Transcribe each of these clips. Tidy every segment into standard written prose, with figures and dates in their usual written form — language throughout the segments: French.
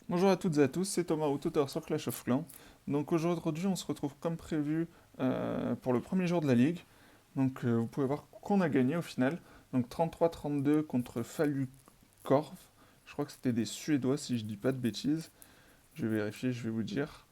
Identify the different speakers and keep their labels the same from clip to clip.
Speaker 1: Bonjour à toutes et à tous, c'est Thomas, auteur sur Clash of Clans. Donc aujourd'hui, on se retrouve comme prévu pour le premier jour de la ligue. Donc vous pouvez voir qu'on a gagné au final. Donc 33-32 contre Falukorv. Je crois que c'était des Suédois si je dis pas de bêtises. Je vais vérifier, je vais vous dire.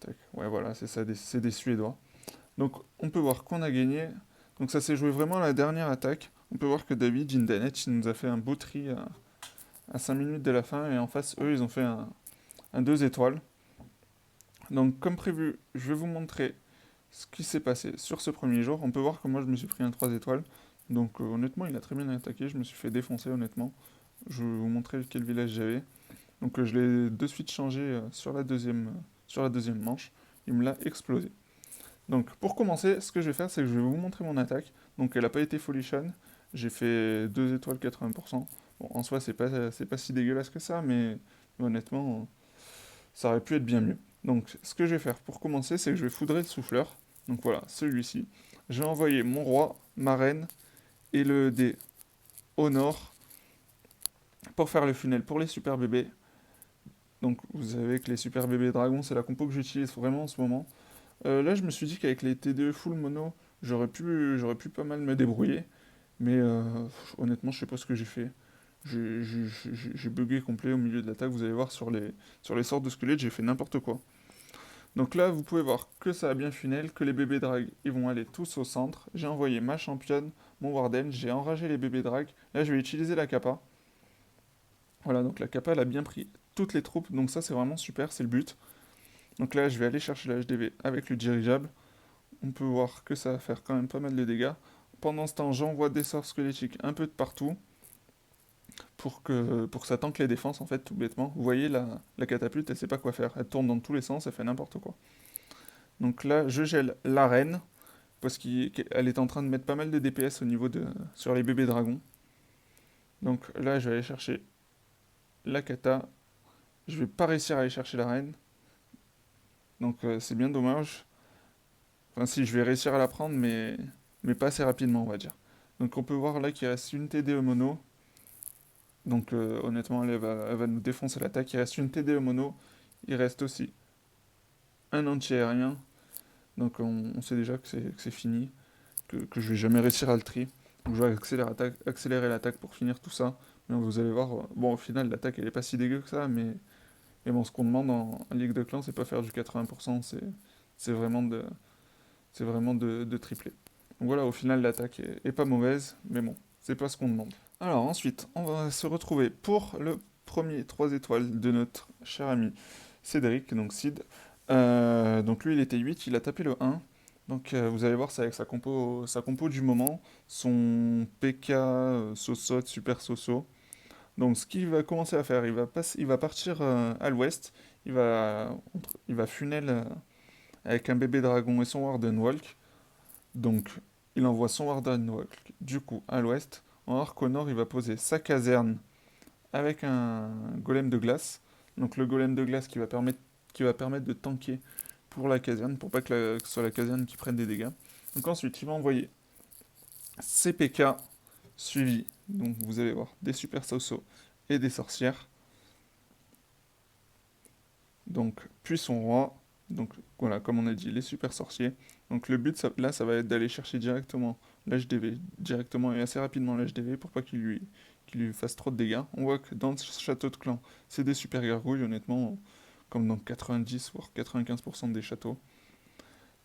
Speaker 1: Tac. Ouais, voilà, c'est ça, c'est des Suédois. Donc on peut voir qu'on a gagné. Donc ça s'est joué vraiment à la dernière attaque. On peut voir que David Jindanet, il nous a fait un beau tri à 5 minutes de la fin. Et en face, eux, ils ont fait un 2 étoiles. Donc, comme prévu, je vais vous montrer ce qui s'est passé sur ce premier jour. On peut voir que moi, je me suis pris un 3 étoiles. Donc, honnêtement, il a très bien attaqué. Je me suis fait défoncer, honnêtement. Je vais vous montrer quel village j'avais. Donc, je l'ai de suite changé sur la deuxième manche. Il me l'a explosé. Donc, pour commencer, ce que je vais faire, c'est que je vais vous montrer mon attaque. Donc, elle n'a pas été folichonne. J'ai fait 2 étoiles 80%. Bon, en soi, c'est pas si dégueulasse que ça, mais honnêtement, ça aurait pu être bien mieux. Donc, ce que je vais faire pour commencer, c'est que je vais foudrer le souffleur. Donc voilà, celui-ci. Je vais envoyer mon roi, ma reine et le dé au nord pour faire le funnel pour les super bébés. Donc vous savez que les super bébés dragons, c'est la compo que j'utilise vraiment en ce moment. Là, je me suis dit qu'avec les TDE full mono, j'aurais pu pas mal me débrouiller. Mais honnêtement, je sais pas ce que j'ai fait. J'ai bugué complet au milieu de l'attaque. Vous allez voir sur les sortes de squelettes, j'ai fait n'importe quoi. Donc là, vous pouvez voir que ça a bien funnel, que les bébés drag, ils vont aller tous au centre. J'ai envoyé ma championne, mon Warden, j'ai enragé les bébés drag. Là, je vais utiliser la kappa. Voilà, donc la kappa, elle a bien pris toutes les troupes, donc ça, c'est vraiment super, c'est le but. Donc là, je vais aller chercher la HDV avec le dirigeable. On peut voir que ça va faire quand même pas mal de dégâts. Pendant ce temps, j'envoie des sorts squelettiques un peu de partout pour que ça tanque les défenses, en fait, tout bêtement. Vous voyez, la catapulte, elle sait pas quoi faire. Elle tourne dans tous les sens, elle fait n'importe quoi. Donc là, je gèle l'arène. Parce qu'elle est en train de mettre pas mal de DPS sur les bébés dragons. Donc là, je vais aller chercher la kata. Je vais pas réussir à aller chercher la reine. Donc c'est bien dommage. Enfin, si, je vais réussir à la prendre, mais pas assez rapidement, on va dire. Donc on peut voir là qu'il reste une TD mono. Donc honnêtement, elle va nous défoncer l'attaque. Il reste une TD mono. Il reste aussi un anti-aérien. Donc on sait déjà que c'est fini. Que je vais jamais réussir à le tri. Donc je vais accélérer l'attaque pour finir tout ça. Mais vous allez voir, bon au final l'attaque elle est pas si dégueu que ça, mais bon ce qu'on demande en Ligue de Clans c'est pas faire du 80%, c'est vraiment de tripler. Donc voilà, au final l'attaque est pas mauvaise, mais bon, c'est pas ce qu'on demande. Alors ensuite, on va se retrouver pour le premier 3 étoiles de notre cher ami Cédric, donc Sid. Donc lui il était 8, il a tapé le 1. Donc vous allez voir, c'est avec sa compo du moment, son PK Sosot, Super Soso. Donc ce qu'il va commencer à faire, il va partir à l'ouest, il va funnel avec un bébé dragon et son Warden Walk. Donc il envoie son Warden Walk du coup à l'ouest. En arc au nord, il va poser sa caserne avec un golem de glace. Donc le golem de glace qui va permettre de tanker pour la caserne, pour pas que ce soit la caserne qui prenne des dégâts. Donc ensuite, il va envoyer ses PK suivis, donc vous allez voir, des super soso et des sorcières. Donc puis son roi, donc voilà, comme on a dit, les super sorciers. Donc le but là, ça va être d'aller chercher directement l'HDV, directement et assez rapidement l'HDV pour pas qu'il lui fasse trop de dégâts. On voit que dans ce château de clan, c'est des super gargouilles, honnêtement, comme dans 90 voire 95% des châteaux.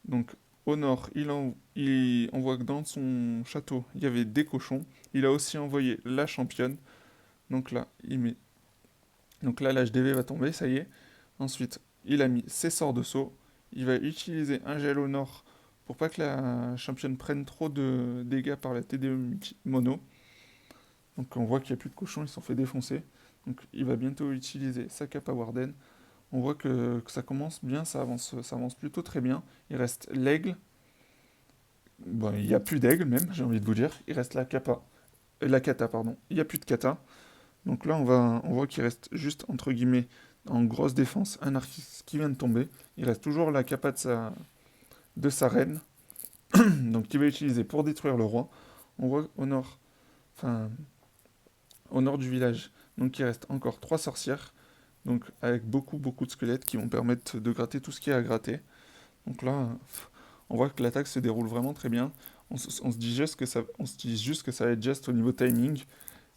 Speaker 1: Donc au nord, on voit que dans son château, il y avait des cochons. Il a aussi envoyé la championne. Donc là, il met. Donc là, l'HDV va tomber, ça y est. Ensuite, il a mis ses sorts de saut. Il va utiliser un gel au nord pour pas que la championne prenne trop de dégâts par la TDE mono. Donc on voit qu'il n'y a plus de cochons, ils se sont fait défoncer. Donc il va bientôt utiliser sa capa Warden. On voit que ça commence bien, ça avance plutôt très bien. Il reste l'aigle. Bon, il n'y a plus d'aigle même, j'ai envie de vous dire. Il reste la kata, pardon. Il n'y a plus de kata. Donc là, on voit qu'il reste juste, entre guillemets, en grosse défense, un artiste qui vient de tomber. Il reste toujours la capa de sa reine, donc qu'il va utiliser pour détruire le roi. On voit enfin, au nord du village, Donc il reste encore 3 sorcières, donc avec beaucoup de squelettes qui vont permettre de gratter tout ce qui est à gratter. Donc là, on voit que l'attaque se déroule vraiment très bien. On se dit juste que ça va être juste au niveau timing,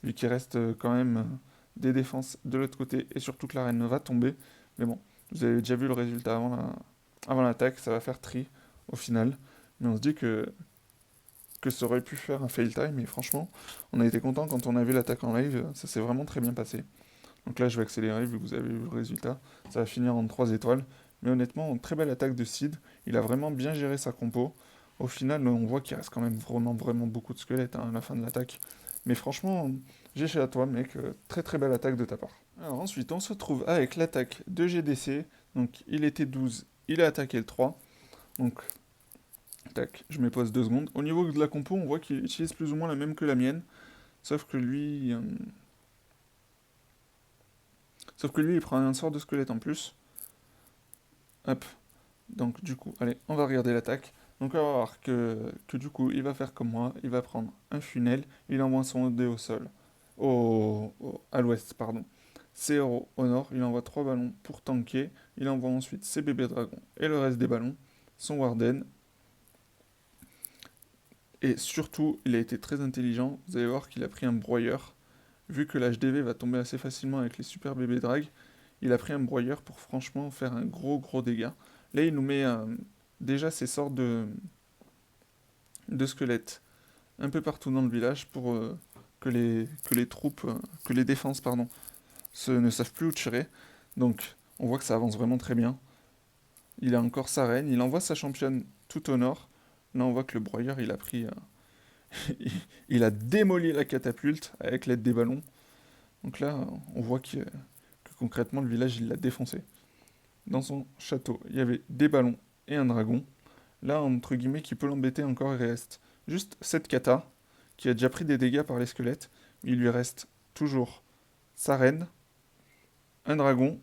Speaker 1: vu qu'il reste quand même des défenses de l'autre côté, et surtout que la reine va tomber. Mais bon, vous avez déjà vu le résultat avant l'attaque, ça va faire tri au final. Mais on se dit que ça aurait pu faire un fail time, et franchement, on a été content quand on a vu l'attaque en live, ça s'est vraiment très bien passé. Donc là, je vais accélérer vu que vous avez vu le résultat. Ça va finir en 3 étoiles. Mais honnêtement, une très belle attaque de Sid. Il a vraiment bien géré sa compo. Au final, on voit qu'il reste quand même vraiment beaucoup de squelettes à la fin de l'attaque. Mais franchement, j'ai chez à toi, mec. Très belle attaque de ta part. Alors ensuite, on se retrouve avec l'attaque de GDC. Donc il était 12, il a attaqué le 3. Donc, tac, je me pose 2 secondes. Au niveau de la compo, on voit qu'il utilise plus ou moins la même que la mienne. Sauf que lui, il prend un sort de squelette en plus. Hop. Donc du coup, allez, on va regarder l'attaque. Donc on va voir que du coup, il va faire comme moi. Il va prendre un funnel. Il envoie son dé au sol. À l'ouest, pardon. Ses héros au nord. Il envoie 3 ballons pour tanker. Il envoie ensuite ses bébés dragons et le reste des ballons. Son warden. Et surtout, il a été très intelligent. Vous allez voir qu'il a pris un broyeur. Vu que l'HDV va tomber assez facilement avec les super bébés drag, il a pris un broyeur pour franchement faire un gros dégât. Là, il nous met déjà ces sortes de squelettes un peu partout dans le village pour que les troupes, que les défenses, pardon, ne savent plus où tirer. Donc, on voit que ça avance vraiment très bien. Il a encore sa reine, il envoie sa championne tout au nord. Là, on voit que le broyeur, il a pris... il a démoli la catapulte avec l'aide des ballons. Donc là, on voit que concrètement, le village, il l'a défoncé. Dans son château, il y avait des ballons et un dragon. Là, entre guillemets, qui peut l'embêter encore, il reste juste cette kata, qui a déjà pris des dégâts par les squelettes. Il lui reste toujours sa reine, un dragon,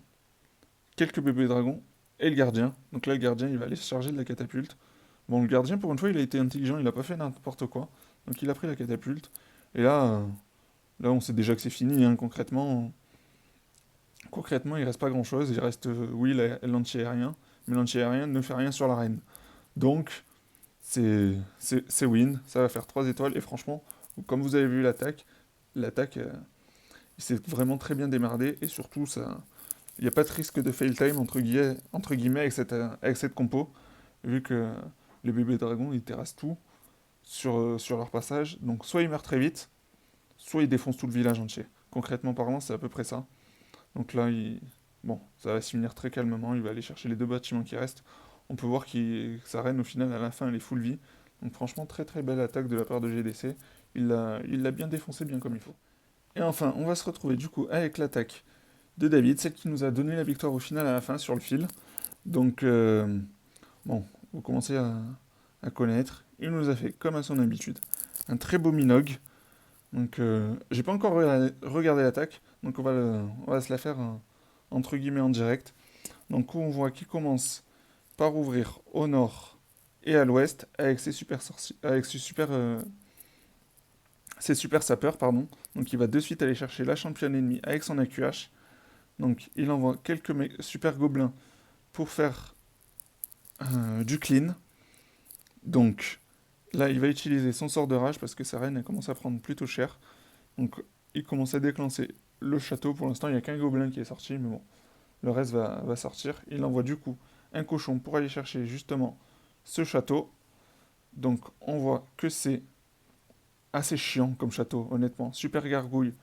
Speaker 1: quelques bébés dragons, et le gardien. Donc là, le gardien, il va aller se charger de la catapulte. Bon, le gardien, pour une fois, il a été intelligent, il a pas fait n'importe quoi. Donc il a pris la catapulte. Et là, on sait déjà que c'est fini, hein, concrètement. Concrètement, il reste pas grand-chose. Il reste, oui, l'anti-aérien, mais l'anti-aérien ne fait rien sur l'arène. Donc, c'est win, ça va faire 3 étoiles, et franchement, comme vous avez vu l'attaque, il s'est vraiment très bien démerdé, et surtout, il n'y a pas de risque de fail time, entre guillemets avec cette compo, vu que les bébés dragons, ils terrassent tout sur leur passage, donc soit ils meurent très vite, soit ils défoncent tout le village entier. Concrètement parlant, c'est à peu près ça. Donc là, bon, ça va se finir très calmement. Il va aller chercher les 2 bâtiments qui restent. On peut voir que sa reine, au final, à la fin, elle est full vie. Donc franchement, très belle attaque de la part de GDC. Il l'a bien défoncé, bien comme il faut. Et enfin, on va se retrouver du coup avec l'attaque de David, celle qui nous a donné la victoire au final à la fin sur le fil. Donc, bon, vous commencez à connaître. Il nous a fait, comme à son habitude, un très beau Minogue. Donc, j'ai pas encore regardé l'attaque, donc on va se la faire entre guillemets en direct. Donc, on voit qu'il commence par ouvrir au nord et à l'ouest avec ses super sapeurs, pardon. Donc, il va de suite aller chercher la championne ennemie avec son AQH. Donc, il envoie quelques super gobelins pour faire du clean. Donc, là, il va utiliser son sort de rage parce que sa reine elle commence à prendre plutôt cher. Donc il commence à déclencher le château. Pour l'instant, il n'y a qu'un gobelin qui est sorti, mais bon, le reste va sortir. Il envoie du coup un cochon pour aller chercher justement ce château. Donc on voit que c'est assez chiant comme château, honnêtement. Super gargouille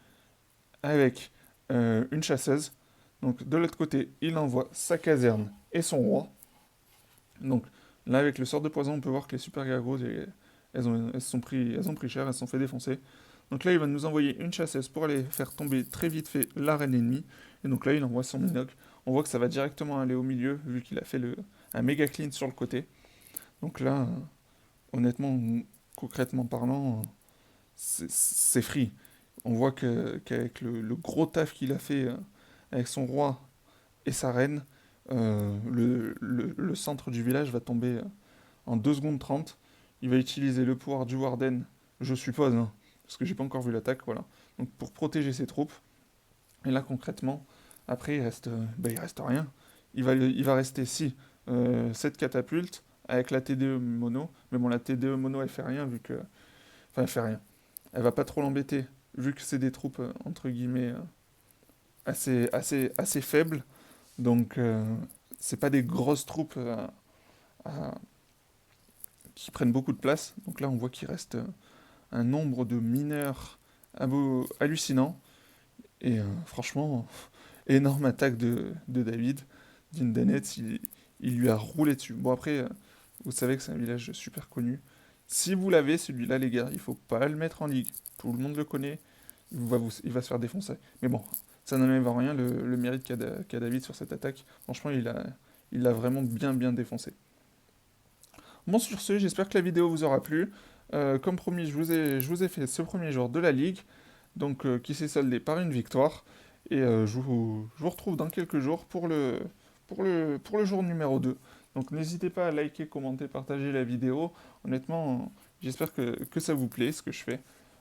Speaker 1: avec une chasseuse. Donc de l'autre côté, il envoie sa caserne et son roi. Donc là, avec le sort de poison, on peut voir que les super gargouilles, elles ont pris cher, elles se sont fait défoncer. Donc là, il va nous envoyer une chasseuse pour aller faire tomber très vite fait la reine ennemie. Et donc là, il envoie son Minoc. On voit que ça va directement aller au milieu, vu qu'il a fait un méga clean sur le côté. Donc là, honnêtement, concrètement parlant, c'est free. On voit qu'avec le gros taf qu'il a fait avec son roi et sa reine, le centre du village va tomber en 2 secondes 30. Il va utiliser le pouvoir du Warden, je suppose, hein, parce que j'ai pas encore vu l'attaque, voilà. Donc pour protéger ses troupes. Et là, concrètement, après, il reste rien. Il va rester, si, cette catapulte avec la TDE mono. Mais bon, la TDE mono, elle fait rien vu que... Enfin, elle fait rien. Elle va pas trop l'embêter, vu que c'est des troupes, entre guillemets, assez faibles. Donc, c'est pas des grosses troupes à- qui prennent beaucoup de place. Donc là, on voit qu'il reste un nombre de mineurs hallucinant. Et franchement, énorme attaque de David. Dindanetz, il lui a roulé dessus. Bon, après, vous savez que c'est un village super connu. Si vous l'avez, celui-là, les gars, il faut pas le mettre en ligue. Tout le monde le connaît. Il va se faire défoncer. Mais bon, ça n'enlève en rien le mérite qu'a David sur cette attaque. Franchement, il l'a vraiment bien, bien défoncé. Bon, sur ce, j'espère que la vidéo vous aura plu. Comme promis, je vous ai fait ce premier jour de la ligue, donc qui s'est soldé par une victoire. Et je vous retrouve dans quelques jours pour le jour numéro 2. Donc n'hésitez pas à liker, commenter, partager la vidéo. Honnêtement, j'espère que ça vous plaît, ce que je fais.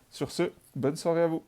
Speaker 1: Sur ce, bonne soirée à vous.